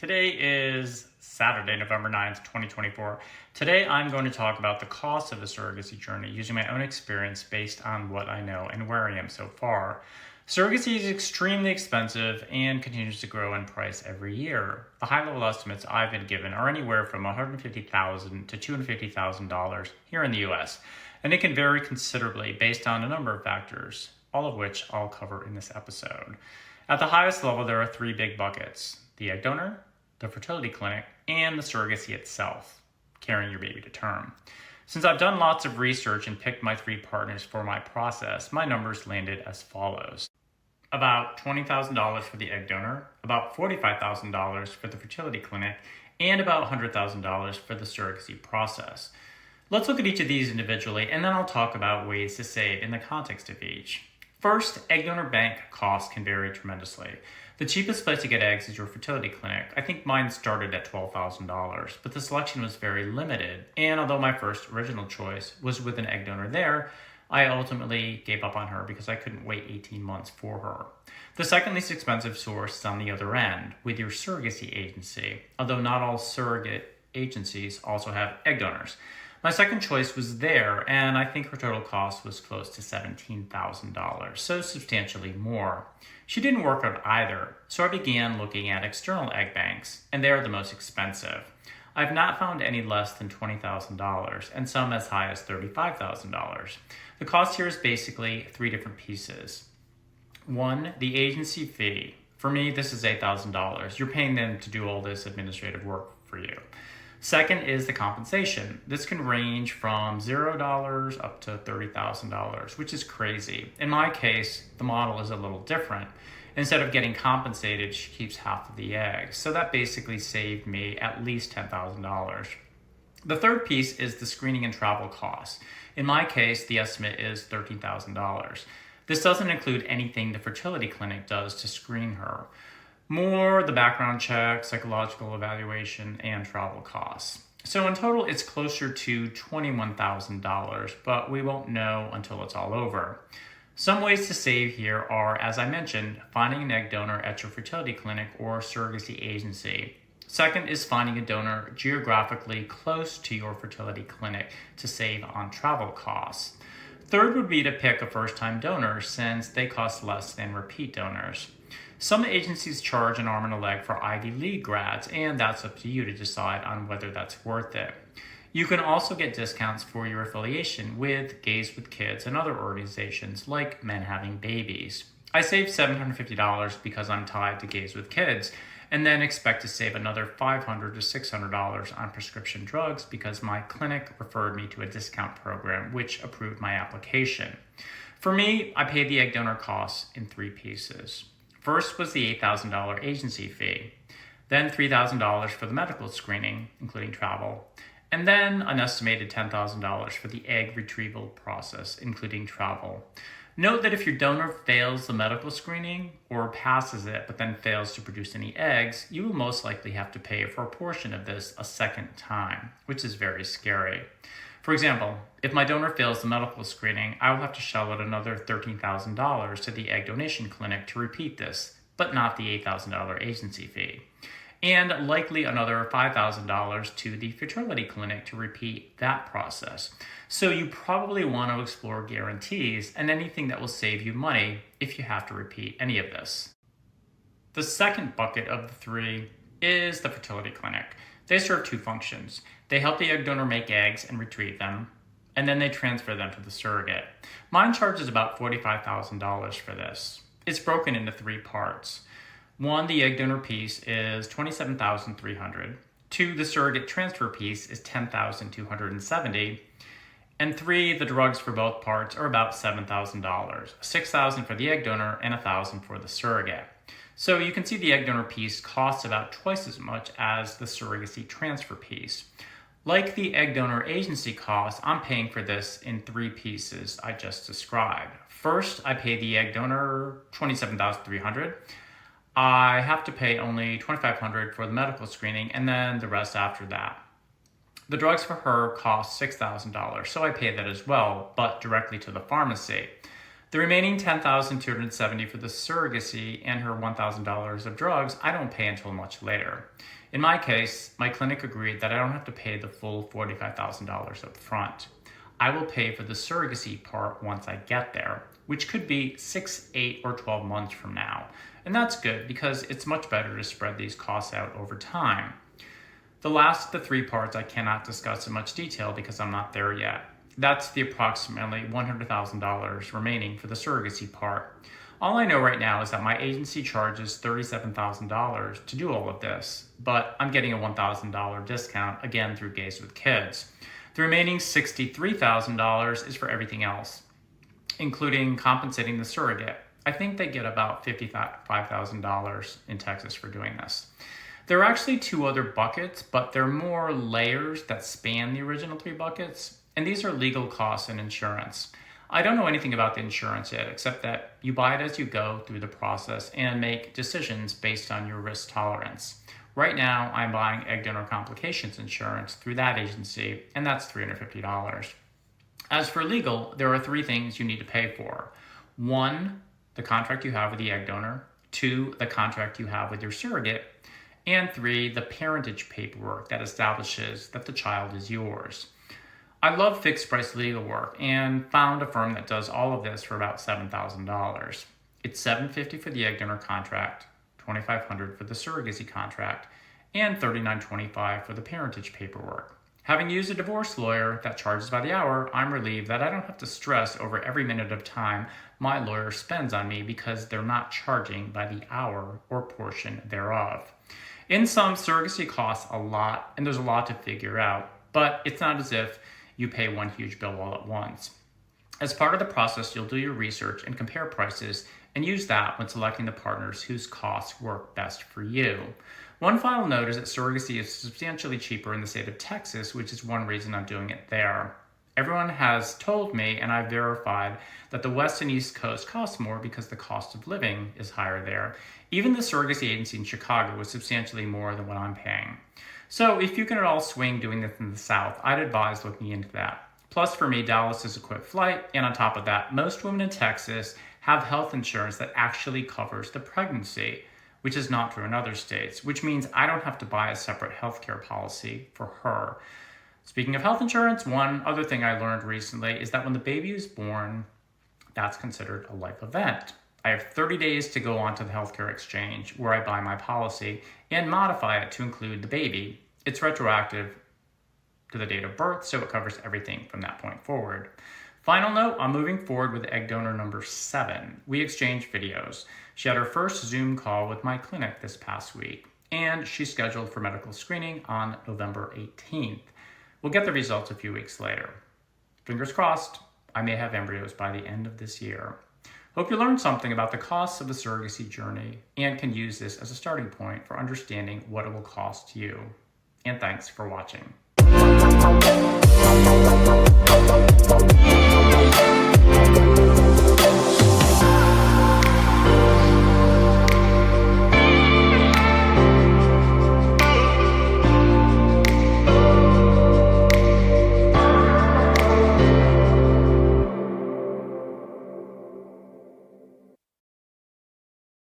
Today is Saturday, November 9th, 2024. Today I'm going to talk about the cost of the surrogacy journey using my own experience based on what I know and where I am so far. Surrogacy is extremely expensive and continues to grow in price every year. The high-level estimates I've been given are anywhere from $150,000 to $250,000 here in the US, and it can vary considerably based on a number of factors, all of which I'll cover in this episode. At the highest level, there are three big buckets: the egg donor, the fertility clinic, and the surrogacy itself, carrying your baby to term. Since I've done lots of research and picked my three partners for my process, my numbers landed as follows. About $20,000 for the egg donor, about $45,000 for the fertility clinic, and about $100,000 for the surrogacy process. Let's look at each of these individually, and then I'll talk about ways to save in the context of each. First, egg donor bank costs can vary tremendously. The cheapest place to get eggs is your fertility clinic. I think mine started at $12,000, but the selection was very limited. And although my first original choice was with an egg donor there, I ultimately gave up on her because I couldn't wait 18 months for her. The second least expensive source is on the other end, with your surrogacy agency, although not all surrogate agencies also have egg donors. My second choice was there, and I think her total cost was close to $17,000, so substantially more. She didn't work out either, so I began looking at external egg banks, and they are the most expensive. I've not found any less than $20,000, and some as high as $35,000. The cost here is basically three different pieces. One, the agency fee. For me, this is $8,000. You're paying them to do all this administrative work for you. Second is the compensation. This can range from $0 up to $30,000, which is crazy. In my case, the model is a little different. Instead of getting compensated, she keeps half of the eggs. So that basically saved me at least $10,000. The third piece is the screening and travel costs. In my case, the estimate is $13,000. This doesn't include anything the fertility clinic does to screen her. More the background check, psychological evaluation, and travel costs. So in total, it's closer to $21,000, but we won't know until it's all over. Some ways to save here are, as I mentioned, finding an egg donor at your fertility clinic or surrogacy agency. Second is finding a donor geographically close to your fertility clinic to save on travel costs. Third would be to pick a first-time donor since they cost less than repeat donors. Some agencies charge an arm and a leg for Ivy League grads, and that's up to you to decide on whether that's worth it. You can also get discounts for your affiliation with Gays with Kids and other organizations like Men Having Babies. I saved $750 because I'm tied to Gays with Kids, and then expect to save another $500 to $600 on prescription drugs because my clinic referred me to a discount program which approved my application. For me, I paid the egg donor costs in three pieces. First was the $8,000 agency fee, then $3,000 for the medical screening, including travel, and then an estimated $10,000 for the egg retrieval process, including travel. Note that if your donor fails the medical screening or passes it but then fails to produce any eggs, you will most likely have to pay for a portion of this a second time, which is very scary. For example, if my donor fails the medical screening, I will have to shell out another $13,000 to the egg donation clinic to repeat this, but not the $8,000 agency fee. And likely another $5,000 to the fertility clinic to repeat that process. So you probably want to explore guarantees and anything that will save you money if you have to repeat any of this. The second bucket of the three is the fertility clinic. They serve two functions. They help the egg donor make eggs and retrieve them, and then they transfer them to the surrogate. Mine charges about $45,000 for this. It's broken into three parts. One, the egg donor piece is $27,300. Two, the surrogate transfer piece is $10,270. And three, the drugs for both parts are about $7,000. $6,000 for the egg donor and $1,000 for the surrogate. So you can see the egg donor piece costs about twice as much as the surrogacy transfer piece. Like the egg donor agency cost, I'm paying for this in three pieces I just described. First, I pay the egg donor $27,300. I have to pay only $2,500 for the medical screening and then the rest after that. The drugs for her cost $6,000, so I pay that as well, but directly to the pharmacy. The remaining $10,270 for the surrogacy and her $1,000 of drugs, I don't pay until much later. In my case, my clinic agreed that I don't have to pay the full $45,000 up front. I will pay for the surrogacy part once I get there, which could be 6, 8, or 12 months from now. And that's good because it's much better to spread these costs out over time. The last of the 3 parts I cannot discuss in much detail because I'm not there yet. That's the approximately $100,000 remaining for the surrogacy part. All I know right now is that my agency charges $37,000 to do all of this, but I'm getting a $1,000 discount again through Gays with Kids. The remaining $63,000 is for everything else, including compensating the surrogate. I think they get about $55,000 in Texas for doing this. There are actually 2 other buckets, but they're more layers that span the original 3 buckets. And these are legal costs and insurance. I don't know anything about the insurance yet, except that you buy it as you go through the process and make decisions based on your risk tolerance. Right now, I'm buying egg donor complications insurance through that agency, and that's $350. As for legal, there are 3 things you need to pay for. 1, the contract you have with the egg donor. 2, the contract you have with your surrogate. And 3, the parentage paperwork that establishes that the child is yours. I love fixed price legal work and found a firm that does all of this for about $7,000. It's $750 for the egg donor contract, $2,500 for the surrogacy contract, and $39.25 for the parentage paperwork. Having used a divorce lawyer that charges by the hour, I'm relieved that I don't have to stress over every minute of time my lawyer spends on me because they're not charging by the hour or portion thereof. In sum, surrogacy costs a lot, and there's a lot to figure out, but it's not as if you pay one huge bill all at once. As part of the process, you'll do your research and compare prices and use that when selecting the partners whose costs work best for you. One final note is that surrogacy is substantially cheaper in the state of Texas, which is one reason I'm doing it there. Everyone has told me, and I've verified, that the West and East Coast cost more because the cost of living is higher there. Even the surrogacy agency in Chicago was substantially more than what I'm paying. So if you can at all swing doing this in the South, I'd advise looking into that. Plus for me, Dallas is a quick flight, and on top of that, most women in Texas have health insurance that actually covers the pregnancy, which is not true in other states, which means I don't have to buy a separate healthcare policy for her. Speaking of health insurance, one other thing I learned recently is that when the baby is born, that's considered a life event. I have 30 days to go onto the healthcare exchange where I buy my policy and modify it to include the baby. It's retroactive to the date of birth, so it covers everything from that point forward. Final note, I'm moving forward with egg donor number 7. We exchanged videos. She had her first Zoom call with my clinic this past week, and she's scheduled for medical screening on November 18th. We'll get the results a few weeks later. Fingers crossed, I may have embryos by the end of this year. Hope you learned something about the costs of the surrogacy journey and can use this as a starting point for understanding what it will cost you. And thanks for watching.